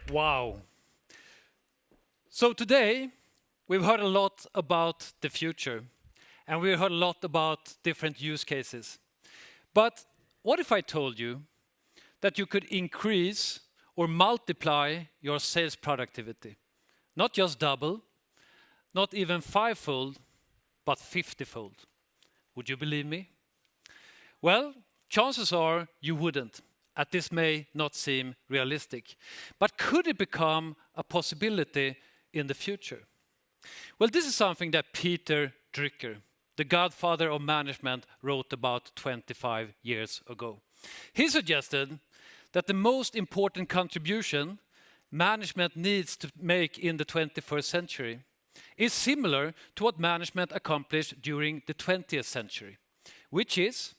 Wow. So today, we've heard a lot about the future, and we heard a lot about different use cases. But what if I told you that you could increase or multiply your sales productivity? Not just double, not even fivefold, but 50-fold. Would you believe me? Well, chances are you wouldn't, as this may not seem realistic. But could it become a possibility in the future? Well, this is something that Peter Drucker, the godfather of management, wrote about 25 years ago. He suggested that the most important contribution management needs to make in the 21st century is similar to what management accomplished during the 20th century, which is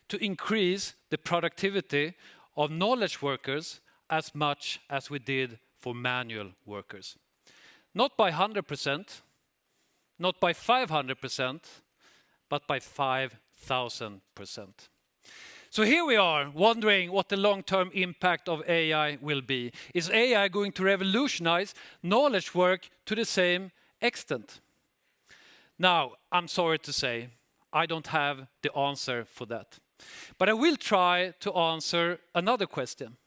to increase the productivity of knowledge workers as much as we did for manual workers. Not by 100%, not by 500%, but by 5,000%. So here we are, wondering what the long-term impact of AI will be. Is AI going to revolutionize knowledge work to the same extent? Now, I'm sorry to say, I don't have the answer for that. But I will try to answer another question.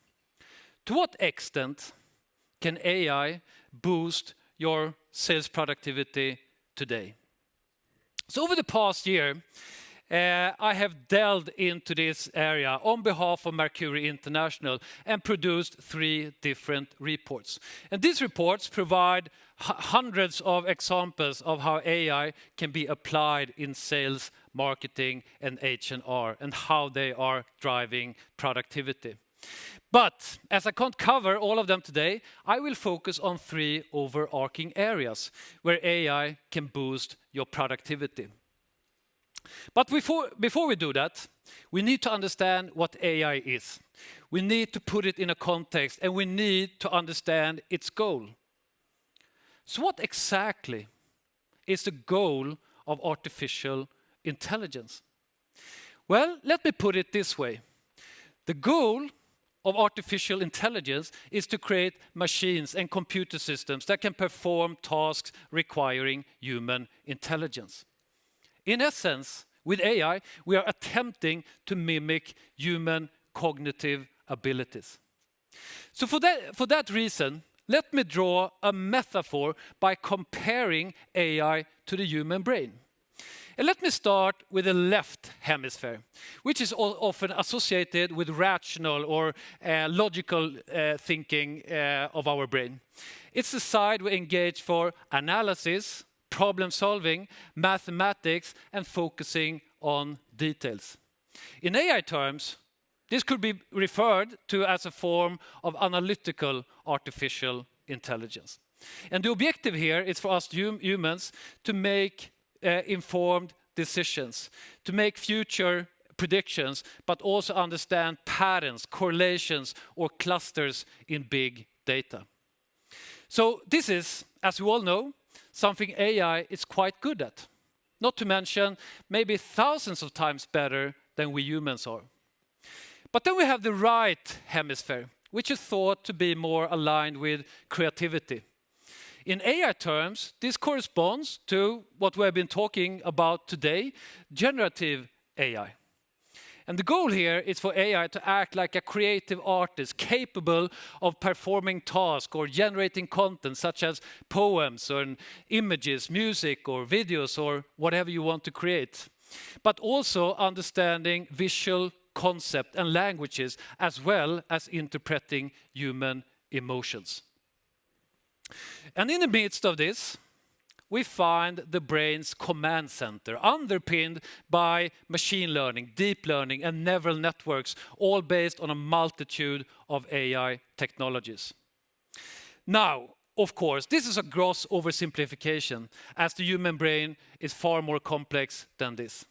To what extent can AI boost your sales productivity today? So over the past year, I have delved into this area on behalf of Mercury International and produced 3 different reports. And these reports provide hundreds of examples of how AI can be applied in sales, marketing, and H&R, and how they are driving productivity. But as I can't cover all of them today, I will focus on 3 overarching areas where AI can boost your productivity. But before we do that, we need to understand what AI is. We need to put it in a context, and we need to understand its goal. So what exactly is the goal of artificial intelligence? Well, let me put it this way. The goal of artificial intelligence is to create machines and computer systems that can perform tasks requiring human intelligence. In essence, with AI, we are attempting to mimic human cognitive abilities. So for that reason, let me draw a metaphor by comparing AI to the human brain. And let me start with the left hemisphere, which is often associated with rational or logical thinking of our brain. It's the side we engage for analysis, problem solving, mathematics, and focusing on details. In AI terms, this could be referred to as a form of analytical artificial intelligence. And the objective here is for us humans to make informed decisions, to make future predictions, but also understand patterns, correlations, or clusters in big data. So this is, as we all know, something AI is quite good at. Not to mention, maybe thousands of times better than we humans are. But then we have the right hemisphere, which is thought to be more aligned with creativity. In AI terms, this corresponds to what we have been talking about today, generative AI. And the goal here is for AI to act like a creative artist capable of performing tasks or generating content such as poems or images, music or videos or whatever you want to create. But also understanding visual concept and languages as well as interpreting human emotions. And in the midst of this, we find the brain's command center, underpinned by machine learning, deep learning, and neural networks, all based on a multitude of AI technologies. Now, of course, this is a gross oversimplification, as the human brain is far more complex than this.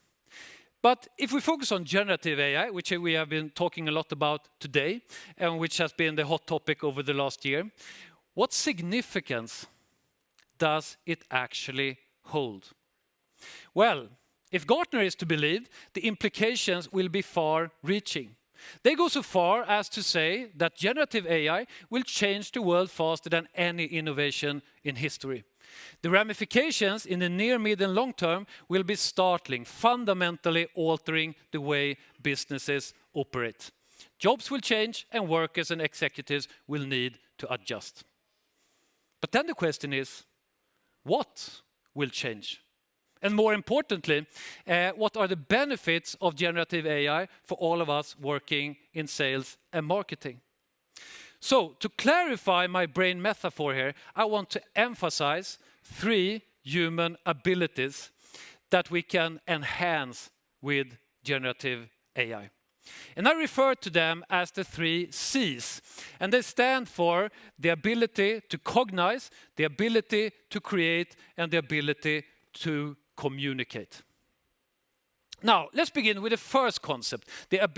But if we focus on generative AI, which we have been talking a lot about today, and which has been the hot topic over the last year, what significance does it actually hold? Well, if Gartner is to believe, the implications will be far-reaching. They go so far as to say that generative AI will change the world faster than any innovation in history. The ramifications in the near, mid, and long term will be startling, fundamentally altering the way businesses operate. Jobs will change, and workers and executives will need to adjust. But then the question is, what will change? And more importantly, what are the benefits of generative AI for all of us working in sales and marketing? So, to clarify my brain metaphor here, I want to emphasize 3 human abilities that we can enhance with generative AI. And I refer to them as the 3 C's. And they stand for the ability to cognize, the ability to create, and the ability to communicate. Now, let's begin with the first concept, the